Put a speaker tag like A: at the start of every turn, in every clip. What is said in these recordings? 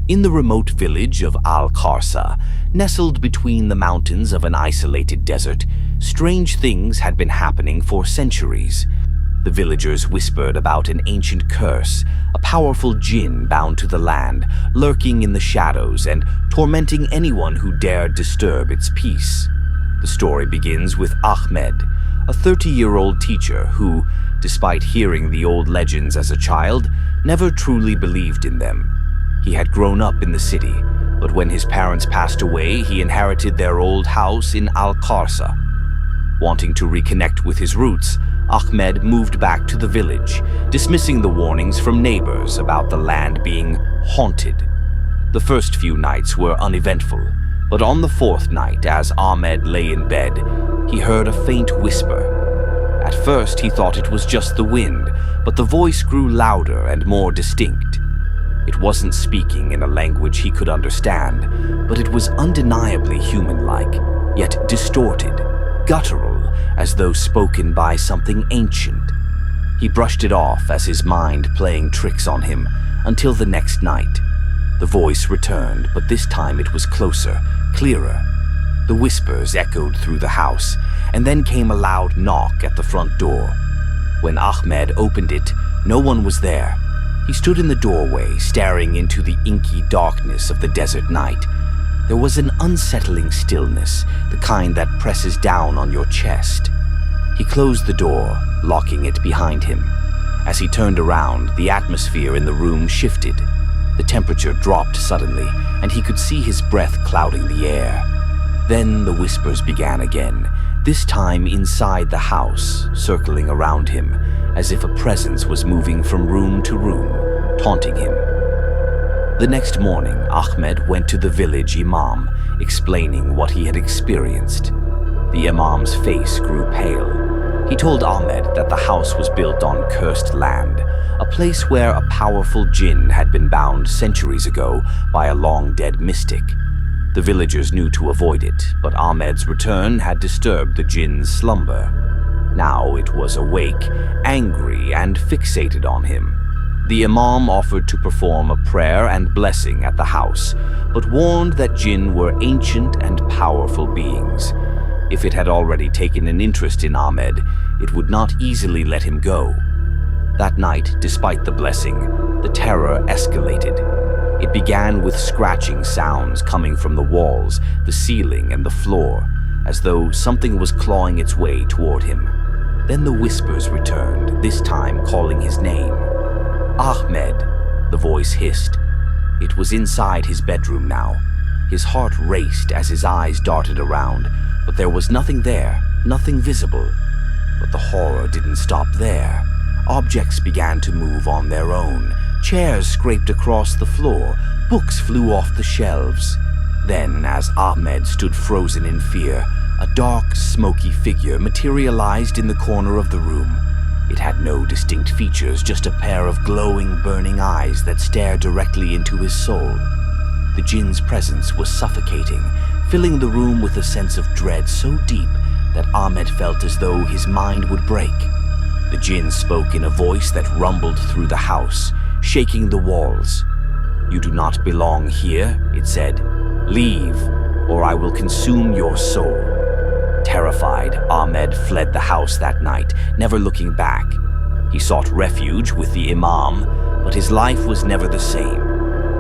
A: In the remote village of Al-Qarsa, nestled between the mountains of an isolated desert, strange things had been happening for centuries. The villagers whispered about an ancient curse, a powerful Jinn bound to the land, lurking in the shadows and tormenting anyone who dared disturb its peace. The story begins with Ahmed, a 30-year-old teacher who, despite hearing the old legends as a child, never truly believed in them. He had grown up in the city, but when his parents passed away, he inherited their old house in Al-Qarsa. Wanting to reconnect with his roots, Ahmed moved back to the village, dismissing the warnings from neighbors about the land being haunted. The first few nights were uneventful, but on the fourth night, as Ahmed lay in bed, he heard a faint whisper. At first, he thought it was just the wind, but the voice grew louder and more distinct. It wasn't speaking in a language he could understand, but it was undeniably human-like, yet distorted, guttural, as though spoken by something ancient. He brushed it off as his mind playing tricks on him, until the next night. The voice returned, but this time it was closer, clearer. The whispers echoed through the house, and then came a loud knock at the front door. When Ahmed opened it, no one was there. He stood in the doorway, staring into the inky darkness of the desert night. There was an unsettling stillness, the kind that presses down on your chest. He closed the door, locking it behind him. As he turned around, the atmosphere in the room shifted. The temperature dropped suddenly, and he could see his breath clouding the air. Then the whispers began again, this time inside the house, circling around him, as if a presence was moving from room to room, taunting him. The next morning, Ahmed went to the village imam, explaining what he had experienced. The imam's face grew pale. He told Ahmed that the house was built on cursed land, a place where a powerful Jinn had been bound centuries ago by a long-dead mystic. The villagers knew to avoid it, but Ahmed's return had disturbed the Jinn's slumber. Now it was awake, angry, and fixated on him. The imam offered to perform a prayer and blessing at the house, but warned that Jinn were ancient and powerful beings. If it had already taken an interest in Ahmed, it would not easily let him go. That night, despite the blessing, the terror escalated. It began with scratching sounds coming from the walls, the ceiling, and the floor, as though something was clawing its way toward him. Then the whispers returned, this time calling his name. Ahmed, the voice hissed. It was inside his bedroom now. His heart raced as his eyes darted around, but there was nothing there, nothing visible. But the horror didn't stop there. Objects began to move on their own. Chairs scraped across the floor. Books flew off the shelves. Then, as Ahmed stood frozen in fear, a dark, smoky figure materialized in the corner of the room. It had no distinct features, just a pair of glowing, burning eyes that stared directly into his soul. The Jinn's presence was suffocating, filling the room with a sense of dread so deep that Ahmed felt as though his mind would break. The Jinn spoke in a voice that rumbled through the house, shaking the walls. "You do not belong here," it said. "Leave, or I will consume your soul." Terrified, Ahmed fled the house that night, never looking back. He sought refuge with the imam, but his life was never the same.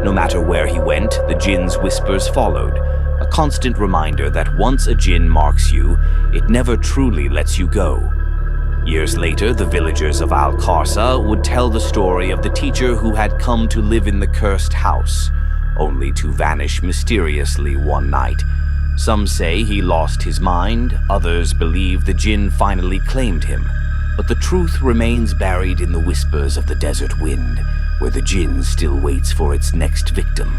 A: No matter where he went, the Jinn's whispers followed, a constant reminder that once a Jinn marks you, it never truly lets you go. Years later, the villagers of Al-Qarsa would tell the story of the teacher who had come to live in the cursed house, only to vanish mysteriously one night. Some say he lost his mind, others believe the Jinn finally claimed him. But the truth remains buried in the whispers of the desert wind, where the Jinn still waits for its next victim.